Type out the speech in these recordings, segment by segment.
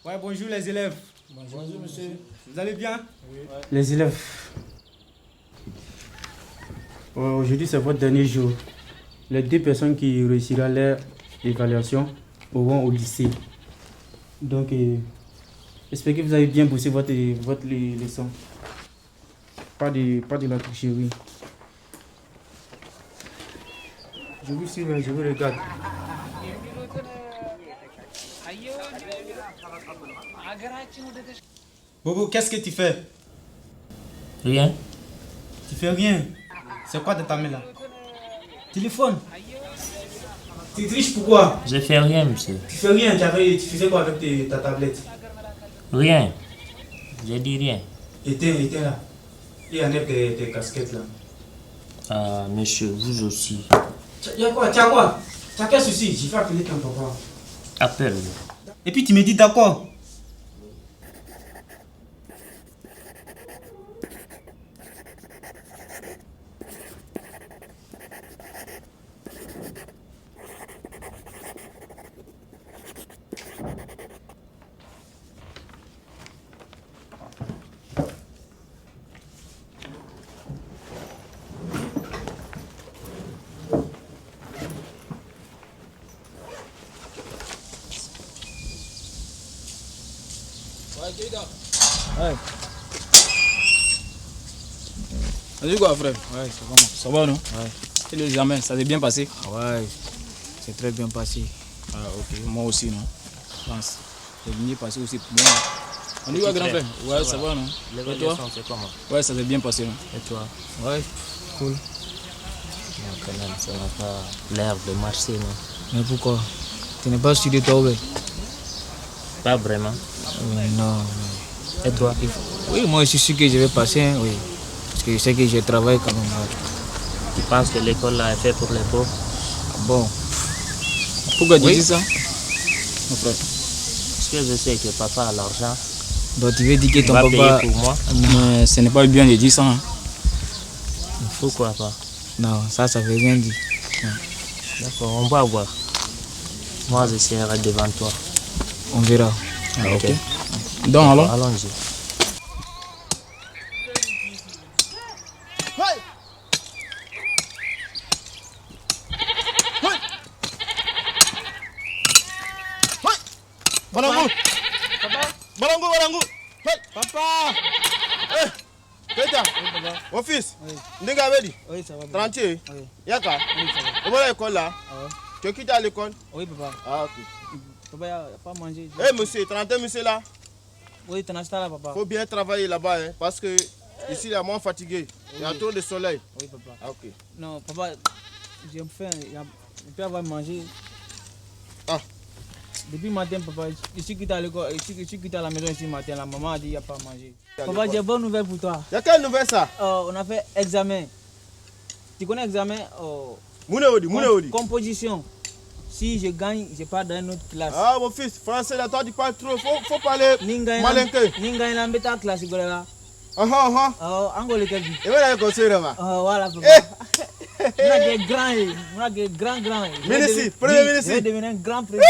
Ouais, bonjour les élèves. Bonjour monsieur. Vous allez bien? Oui. Les élèves. Aujourd'hui, c'est votre dernier jour. Les 2 personnes qui réussiront leur évaluation auront au lycée. Donc, j'espère que vous avez bien bossé votre leçon. Pas de la tricherie. Je vous suis, je vous regarde. Bobo, qu'est-ce que tu fais? Rien. Tu fais rien. C'est quoi de ta main là? Téléphone. Tu triches pourquoi? Je fais rien, monsieur. Tu fais rien. Tu faisais quoi avec ta tablette? Rien. Je dis rien. Éteins là. Et enlève tes casquettes là. Ah, monsieur, vous aussi. Tu as quoi? Tu as quel souci? Je vais appeler ton papa. Appelle. Et puis tu me dis d'accord. Ouais. Vas-y quoi frère? Ouais, c'est comment? Ça va non? Ouais. Et l'examen, ça s'est bien passé? Ouais, c'est très bien passé. Ah ok, moi aussi non? Je pense. C'est bien passé aussi pour moi. On y va grand frère? Ouais, ça va non? Et toi? C'est comment? Ouais, ça s'est bien passé non? Et toi? Ouais, cool. Non, quand même, ça n'a pas l'air de marcher, non? Mais pourquoi? Tu n'es pas studié toi ouais? Pas vraiment. Non. Et toi? Oui, moi je suis sûr que je vais passer, hein, oui. Parce que je sais que je travaille quand même. Ouais. Tu penses que l'école là est faite pour les pauvres? Bon. Pourquoi tu Oui. dis ça? Mon frère. Parce que je sais que papa a l'argent. Donc tu veux dire que Il ton va papa... payer pour moi. Non, ce n'est pas bien de dire ça. Hein. Pourquoi pas? Non, ça veut rien dire. D'accord, on va voir. Moi, je serai devant toi. On verra. Ah, ok. Donc alors? Allons-y. Balangu! Balangu! Hey! Papa! Hey! Keita! Office! Ndinga Abedi! Oui, ça va. Tranquille? Oui. Yaka? Oui, ça va. Où est l'école là? Ah ouais. Tu es quitté à l'école? Oui, papa. Ah ok. Papa, il n'a pas mangé. Hey monsieur, 31 monsieur là, Oui, tu en as là, papa. faut bien travailler là-bas hein, parce que ici il est moins fatigué. Il y a trop de soleil. Oui, papa. Ah ok. Non, papa, j'ai faim. Je peux avoir mangé. Ah. Depuis le matin, papa, je suis quitté à l'école. Je suis quitté à la maison ici matin. La maman a dit qu'il n'y a pas mangé. Papa, j'ai une bonne nouvelle pour toi. Il y a quelle nouvelle ça? On a fait examen. Tu connais l'examen? Mounéodi. Composition. Si je gagne, je pars dans une autre classe. Ah mon fils, français là, toi tu parles trop, faut parler malinqué. Ninga ina mbeta classe gola. Angole kebi. Et voilà le conseil là. Voilà papa. On a des grands, on a des grands. Ministre, premier ministre. Je vais devenir un grand président.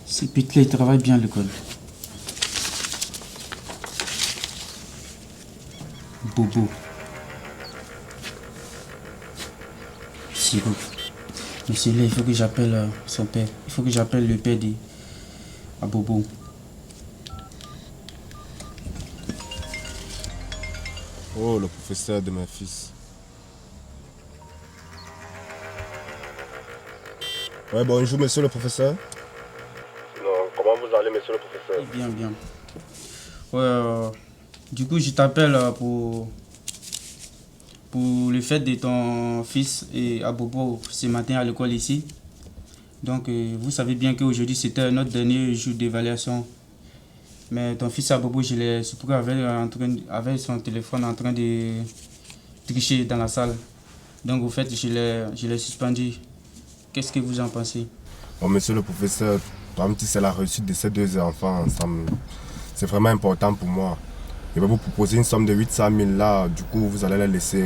Ces petits-là, ils travaillent bien à l'école. Bobo. Sirop. Mais celui-là, il faut que j'appelle son père. Il faut que j'appelle le père à Bobo. Oh, le professeur de mon fils. Ouais, bonjour, monsieur le professeur. Non, comment vous allez, monsieur le professeur? Bien. Ouais, du coup, je t'appelle pour le fait de ton fils et à Bobo ce matin à l'école ici. Donc, vous savez bien qu'aujourd'hui, c'était notre dernier jour d'évaluation. Mais ton fils à Bobo, je l'ai surpris avec son téléphone en train de tricher dans la salle. Donc, au fait, je l'ai suspendu. Qu'est-ce que vous en pensez? Oh, monsieur le professeur, comme si c'est la réussite de ces deux enfants ensemble. C'est vraiment important pour moi. Je vais vous proposer une somme de 800 000 là. Du coup, vous allez la laisser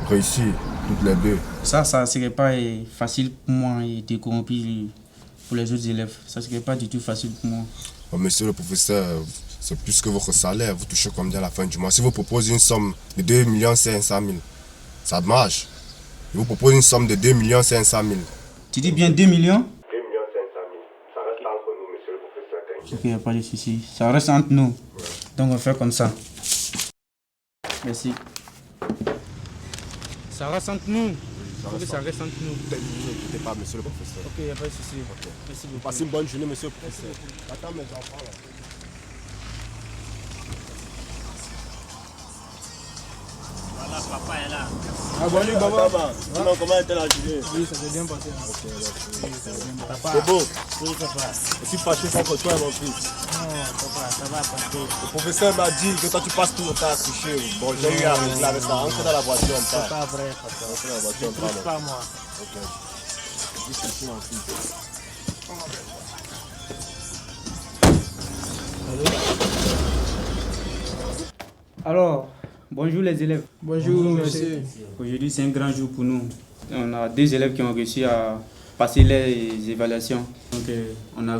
réussir toutes les deux. Ça serait pas facile pour moi de corrompre pour les autres élèves. Ça serait pas du tout facile pour moi. Oh, monsieur le professeur, c'est plus que votre salaire. Vous touchez combien à la fin du mois? Si vous proposez une somme de 2 500 000, ça marche. Je vous propose une somme de 2 500 000. Tu dis bien 2 millions? 2 500 000. Ça reste entre nous, monsieur le professeur. Ok, il n'y a pas de souci. Ça reste entre nous. Ouais. Donc on fait comme ça. Merci. Ça reste entre nous. Ça reste entre nous. Ne vous inquiétez pas, monsieur le professeur. Ok, il n'y a pas de souci. Okay. Merci beaucoup. Passez une bonne journée, monsieur le professeur. Attends mes enfants là. Voilà, papa est là. Ah bon, papa. Sinon, comment était la journée? Oui, ça s'est bien passé. Papa. C'est beau. Oui, papa. Je suis fâché contre toi, mon fils. Non, papa, ça va passer. Le professeur m'a dit que toi tu passes tout le temps à tricher. Bon, j'ai eu à régler avec ça. Entre dans la voiture, on C'est part. pas vrai, papa. Entre dans la voiture, on Ne part. touche pas moi. Ok. Dis mon fils. Alors, bonjour les élèves. Bonjour, monsieur. Aujourd'hui, c'est un grand jour pour nous. On a deux élèves qui ont réussi à passer les évaluations. Donc, on a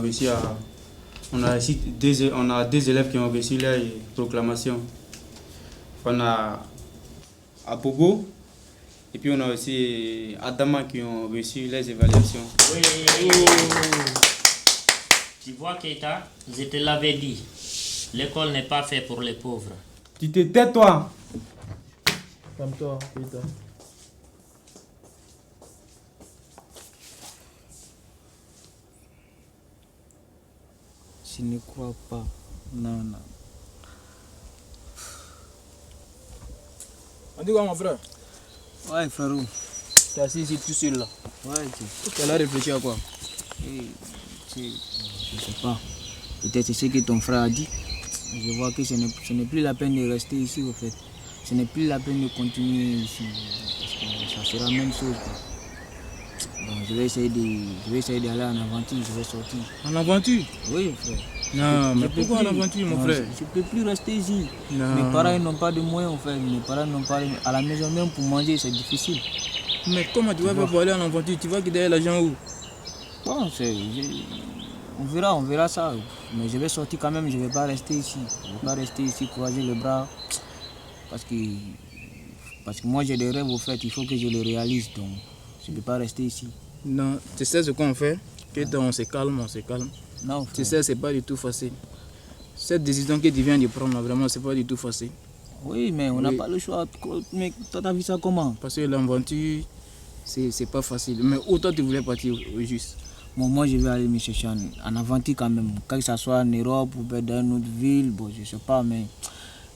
deux élèves qui ont reçu les proclamations. On a Abobo et puis on a aussi Adama qui ont reçu les évaluations. Oui. Tu vois, Keita, je te l'avais dit. L'école n'est pas faite pour les pauvres. Tu te tais, toi. Comme toi, Keita. Je ne crois pas. Non. On dit quoi, mon frère? Ouais, frérot. T'es assis ici tout seul là. Ouais, Tu as réfléchi à quoi? je sais pas. Peut-être c'est ce que ton frère a dit. Je vois que ce n'est plus la peine de rester ici, au fait. Ce n'est plus la peine de continuer ici. Parce que ça sera la même chose, quoi. Donc, je vais essayer d'aller en aventure, je vais sortir. En aventure? Oui, frère. Non, mais Je peux pourquoi en plus. aventure, mon Non, frère? Je ne peux plus rester ici. Non. Mes parents ils n'ont pas de moyens, en fait. Mes parents n'ont pas à la maison même pour manger, c'est difficile. Mais comment tu vas faire pour aller en aventure? Tu vas quitter l'argent où? Bon, on verra ça. Mais je vais sortir quand même, je ne vais pas rester ici. Je ne vais pas rester ici, croiser les bras. Parce que moi j'ai des rêves, au fait, il faut que je les réalise. Donc, je ne peux pas rester ici. Non, tu sais ce qu'on fait? On se calme, Non, Tu frère. sais, c'est pas du tout facile. Cette décision que tu viens de prendre, vraiment, c'est pas du tout facile. Oui, mais on n'a pas le choix. Mais toi, t'as vu ça comment? Parce que l'aventure, c'est pas facile. Mais où toi, tu voulais partir au juste? Bon, moi, je vais aller me chercher en aventure quand même. Que ce soit en Europe ou dans une autre ville, bon, je sais pas, mais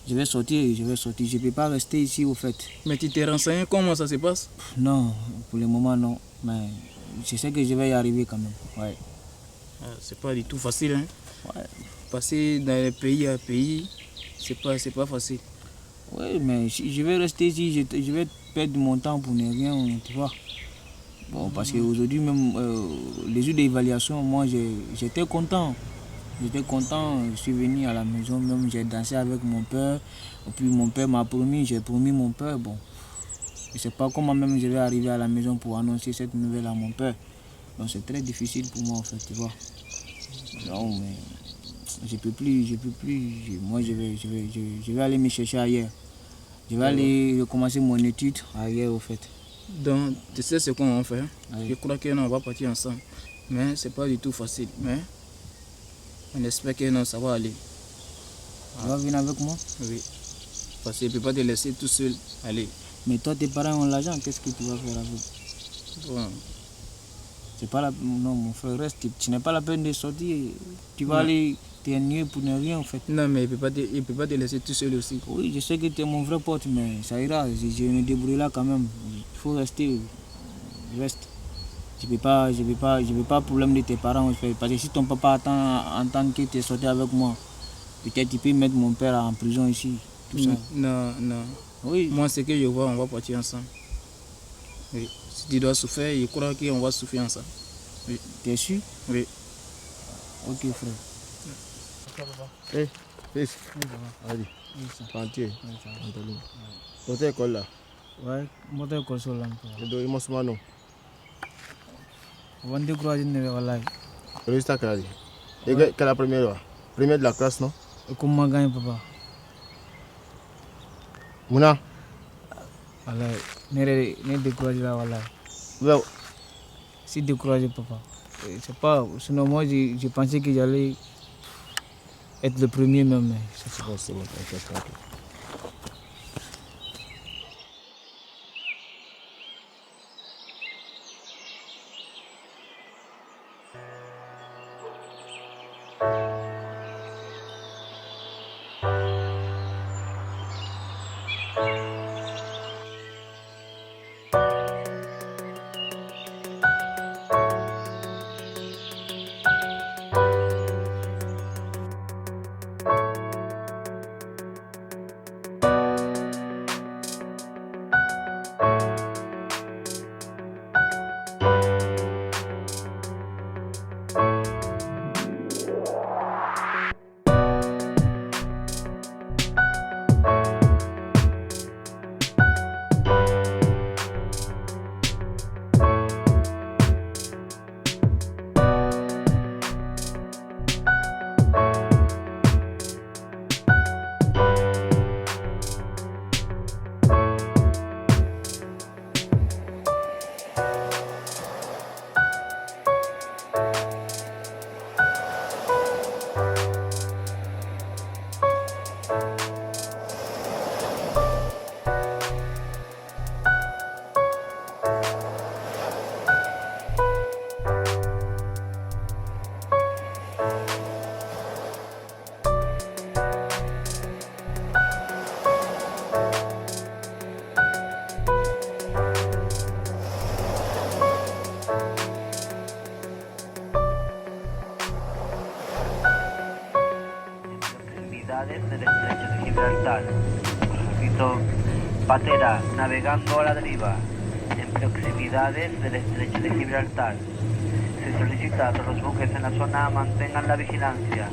je vais sortir. Je ne peux pas rester ici, au fait. Mais tu t'es renseigné comment ça se passe? Non, pour le moment, non. Mais je sais que je vais y arriver quand même. Ouais. C'est pas du tout facile, hein? Ouais. Passer d'un pays à pays, c'est pas facile. Oui, mais si je vais rester ici, je vais perdre mon temps pour ne rien, tu vois. Bon, parce qu'aujourd'hui, même les jours d'évaluation, moi, j'étais content. J'étais content, je suis venu à la maison, même j'ai dansé avec mon père. Et puis mon père m'a promis, j'ai promis mon père. Bon, je ne sais pas comment même je vais arriver à la maison pour annoncer cette nouvelle à mon père. Donc c'est très difficile pour moi, en fait, tu vois. Non, mais je peux plus. Moi, je vais aller me chercher ailleurs. Je vais aller recommencer mon étude ailleurs, au fait. Donc, tu sais ce qu'on va faire? Oui. Je crois que non, on va partir ensemble. Mais c'est pas du tout facile. Mais on espère que non, ça va aller. Tu vas venir avec moi? Oui. Parce que je ne peux pas te laisser tout seul aller. Mais toi, tes parents ont l'argent, qu'est-ce que tu vas faire avec? Bon. C'est pas la... Non, mon frère, reste. Tu n'as pas la peine de sortir. Tu vas aller t'ennuyer pour ne rien, en fait. Non, mais il ne peut pas te laisser tout seul aussi. Oui, je sais que tu es mon vrai pote, mais ça ira. Je me débrouille là quand même. Il faut rester. Reste. Je ne veux pas problème de tes parents, en fait. Parce que si ton papa entend que tu es sorti avec moi, peut-être tu peux mettre mon père en prison ici. Tout ça. Non. Oui. Moi, ce que je vois, on va partir ensemble. Oui. Si tu dois souffrir, je crois qu'on va souffrir ensemble. Oui. Tu es sûr? Oui. Ok, frère. Fils, allez. Oui, ça. Tranquille. Oui, ça va. Anthony. Votre école là. Ouais, moi, je suis là. Le dos, il m'a souvent. On va décourager les voilà. Le résultat qu'elle a dit. Et quelle est la première là? Première de la classe, non? Et comment gagner, papa? Mouna? Voilà. Ne décourager là, voilà. Ouais. Si décourager, papa. C'est pas. Sinon, moi, j'ai pensé que j'allais être le premier même. Mais C'est bon, c'est bon. Tranquille. Del estrecho de Gibraltar. Repito, patera navegando a la deriva en proximidades del estrecho de Gibraltar. Se solicita a todos los buques en la zona mantengan la vigilancia,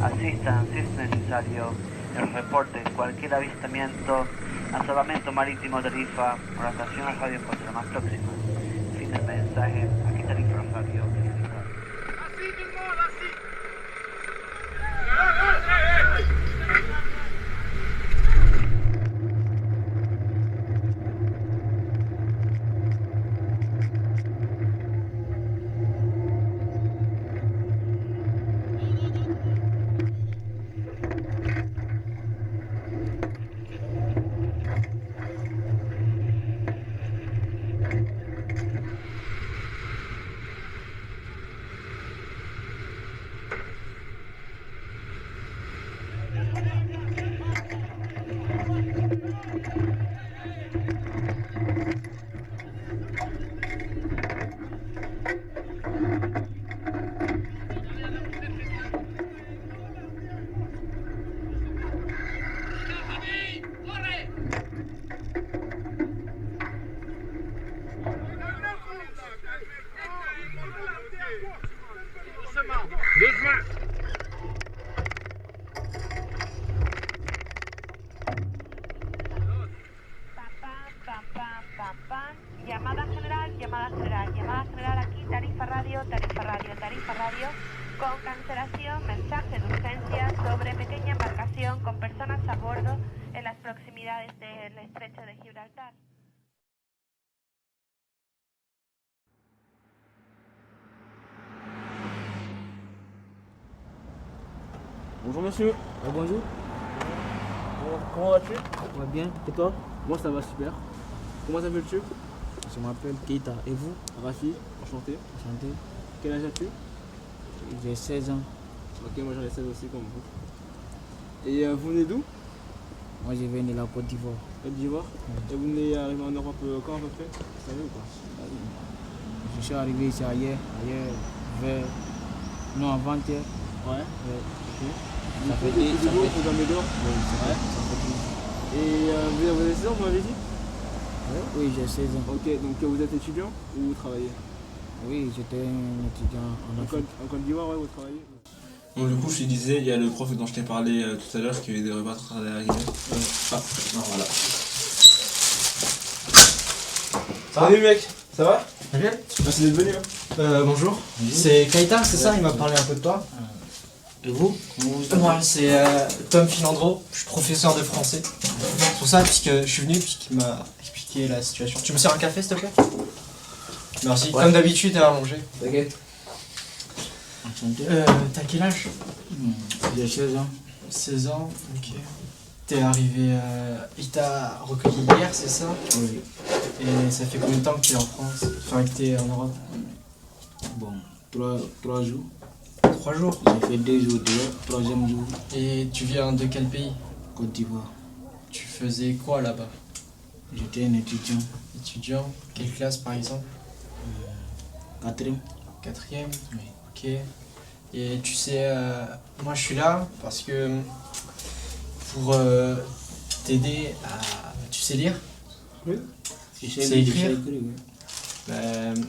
asistan si es necesario, nos reporten cualquier avistamiento a salvamento marítimo Tarifa o la estación Radio Costa más próxima. Fin del mensaje, aquí Tarifa Radio. Llamada general aquí, Tarifa Radio, con cancelación, mensaje de urgencia sobre pequeña embarcación con personas a bordo en las proximidades del estrecho de Gibraltar. Bonjour monsieur. Bonjour. Comment vas-tu? Ça va bien? Et toi? Moi ça va super. Comment t'appelles-tu? Je m'appelle Keita. Et vous? Rafi, enchanté. Enchanté. Quel âge as-tu? J'ai 16 ans. Ok, moi j'en ai 16 aussi comme vous. Et vous venez d'où? Moi je viens de la Côte d'Ivoire. Côte d'Ivoire? Et vous venez arriver en Europe quand à peu près? Vous savez ou pas? Je suis arrivé ici hier vers... Non, avant-hier. Ouais. Ok. Ça fait des jours que vous en dehors? Oui, ça Ouais. fait. Et vous avez 16 ans, vous m'avez dit? Oui, j'ai 16 ans. Ok, donc vous êtes étudiant ou vous travaillez? Oui, j'étais un étudiant en Afrique. En Côte d'Ivoire, ouais, vous travaillez? Donc du coup, je te disais, il y a le prof dont je t'ai parlé tout à l'heure qui devrait pas tarder à arriver. Ah, non, voilà. Salut mec, ça va? Merci d'être venu. Bonjour. C'est Kaita, c'est ça? Il m'a parlé un peu de toi. Et vous? Moi, c'est Tom Filandro, je suis professeur de français. C'est pour ça, puisque je suis venu, puisqu'il m'a expliqué la situation. Tu me sers un café, s'il te plaît? Merci. Ouais. Comme d'habitude, à manger. T'inquiète. Enchanté. T'as quel âge? J'ai 16 ans. 16 ans, ok. T'es arrivé, il t'a recueilli hier, c'est ça? Oui. Et ça fait combien de temps que t'es en France? Enfin, que t'es en Europe? Bon, 3 jours. 3 jours. J'ai fait 2 jours dehors, 3e jour, Et tu viens de quel pays? Côte d'Ivoire. Tu faisais quoi là-bas? J'étais un étudiant. Étudiant? Quelle classe par exemple? 4e. 4e? Oui. Ok. Et tu sais, moi je suis là parce que pour t'aider à... Tu sais lire? Oui. Tu sais sais écrire? oui.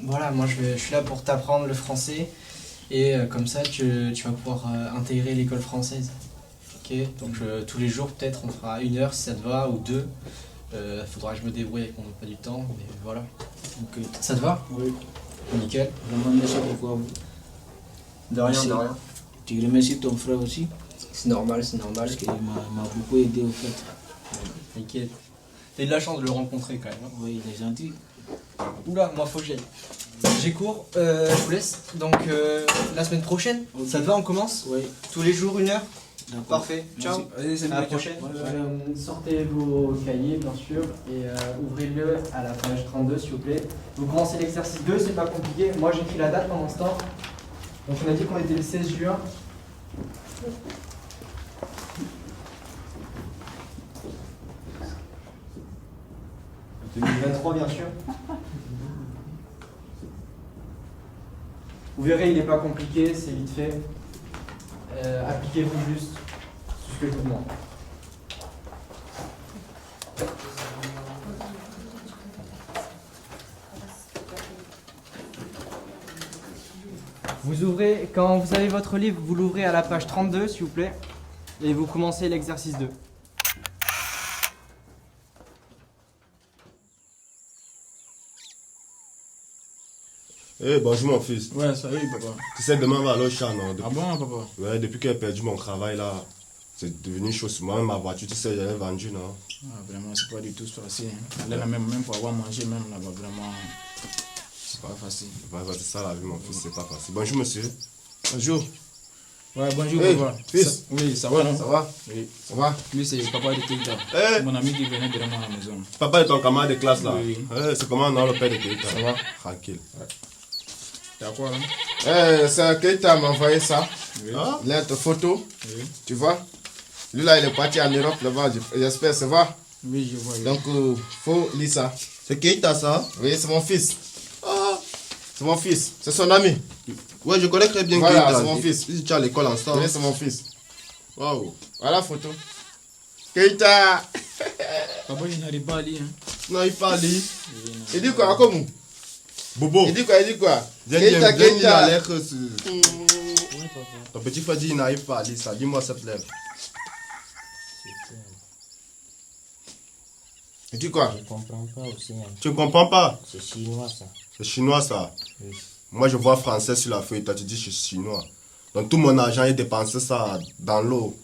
Voilà, moi je suis là pour t'apprendre le français et comme ça tu vas pouvoir intégrer l'école française. Ok, donc tous les jours peut-être on fera 1 heure si ça te va ou 2. Faudra que je me débrouille avec mon emploi du temps, mais voilà. Donc, ça te va? Oui. Nickel. Vraiment, merci beaucoup à vous. De rien, Merci. de rien. Tu remercies ton frère aussi? C'est normal, c'est normal. Parce qu'il m'a beaucoup aidé au fait. T'inquiète. T'as de la chance de le rencontrer quand même. Hein. Oui, il est gentil. Oula, moi faut que j'aille. J'ai cours, je vous laisse. Donc la semaine prochaine, Ok. ça te va, on commence? Oui. Tous les jours, 1 heure? D'accord. Parfait, ciao. Allez, salut À la mec. prochaine. Ouais. Sortez vos cahiers bien sûr et ouvrez-le à la page 32 s'il vous plaît. Vous commencez l'exercice 2, c'est pas compliqué. Moi j'écris la date pendant ce temps. Donc on a dit qu'on était le 16 juin. « 2023 bien sûr. Vous verrez, il n'est pas compliqué, c'est vite fait. Appliquez-vous juste ce que je vous demande. Vous ouvrez, quand vous avez votre livre, vous l'ouvrez à la page 32 s'il vous plaît, et vous commencez l'exercice 2. Eh, bonjour mon fils. Ouais, salut papa. Tu sais, demain on va aller au chat, non? Ah bon papa? Ouais, depuis que j'ai perdu mon travail là, c'est devenu chaud sur moi. Même ma voiture, tu sais, j'avais vendu, non? Ah, vraiment, c'est pas du tout facile. Hein. Aller là même pour avoir mangé, même là-bas, vraiment, c'est pas facile. Ouais, c'est ça la vie, mon fils, c'est pas facile. Bonjour monsieur. Bonjour. Ouais, bonjour Hey, papa. fils. Oui, ça va non? Ça va? Oui. Ça va? Lui, c'est papa de Keita. Hey. Mon ami qui venait vraiment à la maison. Papa est ton camarade de classe là. Oui. C'est comment non, le père de Keita? Ça va? Tranquille. T'as quoi là? C'est Keita m'a envoyé ça. Oui. Ah? Lettre photo. Oui. Tu vois? Lui là, il est parti en Europe là-bas. J'espère, ça va? Oui, je vois. Donc, faut lire ça. C'est Keita ça? Oui, c'est mon fils. Ah, c'est mon fils. C'est son ami. Ouais, je connais très bien Voilà, Keita. c'est mon fils. Ils étaient à l'école ensemble. Oui, c'est mon fils. Waouh. Voilà la photo. Keita. Papa, il n'arrive pas à lire. Hein. Non, il parle. Il dit quoi, comme Bobo. Il dit quoi, il dit quoi? Viens la Keita. lettre. Ton petit frère dit il n'arrive pas à lire ça. Dis-moi cette lettre. Il dit quoi? Je comprends pas aussi. Hein. Tu ne comprends pas? C'est chinois ça. C'est chinois ça. Oui. Moi je vois français sur la feuille, toi tu dis je suis chinois. Donc tout mon argent est dépensé ça dans l'eau.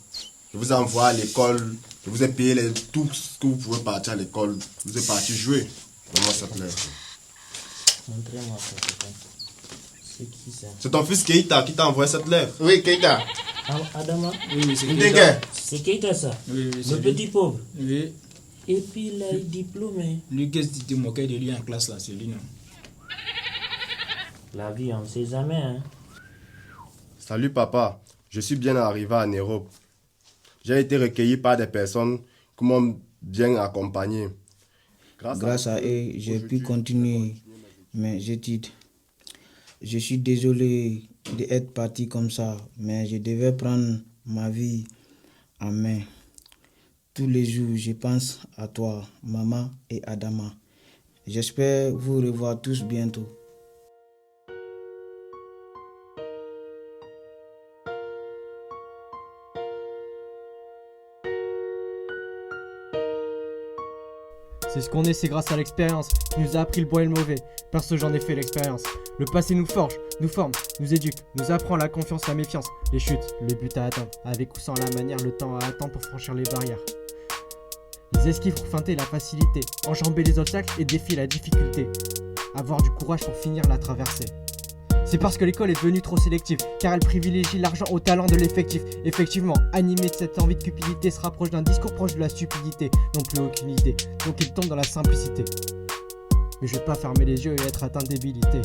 Je vous ai envoyé à l'école, je vous ai payé tout ce que vous pouvez partir à l'école. Vous êtes parti jouer. Donne-moi cette lettre. Montrez-moi ça. C'est qui ça? C'est ton fils Keita qui t'a envoyé cette lettre. Oui, Keita. Adama? Oui, c'est Ndenge. C'est Keita ça? Oui, Le c'est lui. petit pauvre. Oui. Et puis il a le diplôme. Hein. Lui, qu'est-ce que tu te moquais de lui en classe là? C'est lui, non? La vie, on ne sait jamais. Hein. Salut papa, je suis bien arrivé en Europe. J'ai été recueilli par des personnes qui m'ont bien accompagné. Grâce à eux, j'ai pu continuer mes études. Je suis désolé d'être parti comme ça, mais je devais prendre ma vie en main. Tous les jours, je pense à toi, maman et Adama. J'espère vous revoir tous bientôt. C'est ce qu'on est, c'est grâce à l'expérience qui nous a appris le bon et le mauvais. Perso, j'en ai fait l'expérience. Le passé nous forge, nous forme, nous éduque, nous apprend la confiance, la méfiance, les chutes, le but à atteindre, avec ou sans la manière, le temps à attendre pour franchir les barrières. Les esquives pour feinter la facilité, enjamber les obstacles et défier la difficulté. Avoir du courage pour finir la traversée. C'est parce que l'école est devenue trop sélective, car elle privilégie l'argent au talent de l'effectif. Effectivement, animé de cette envie de cupidité se rapproche d'un discours proche de la stupidité, non plus aucune idée, donc il tombe dans la simplicité. Mais je vais pas fermer les yeux et être atteint de débilité.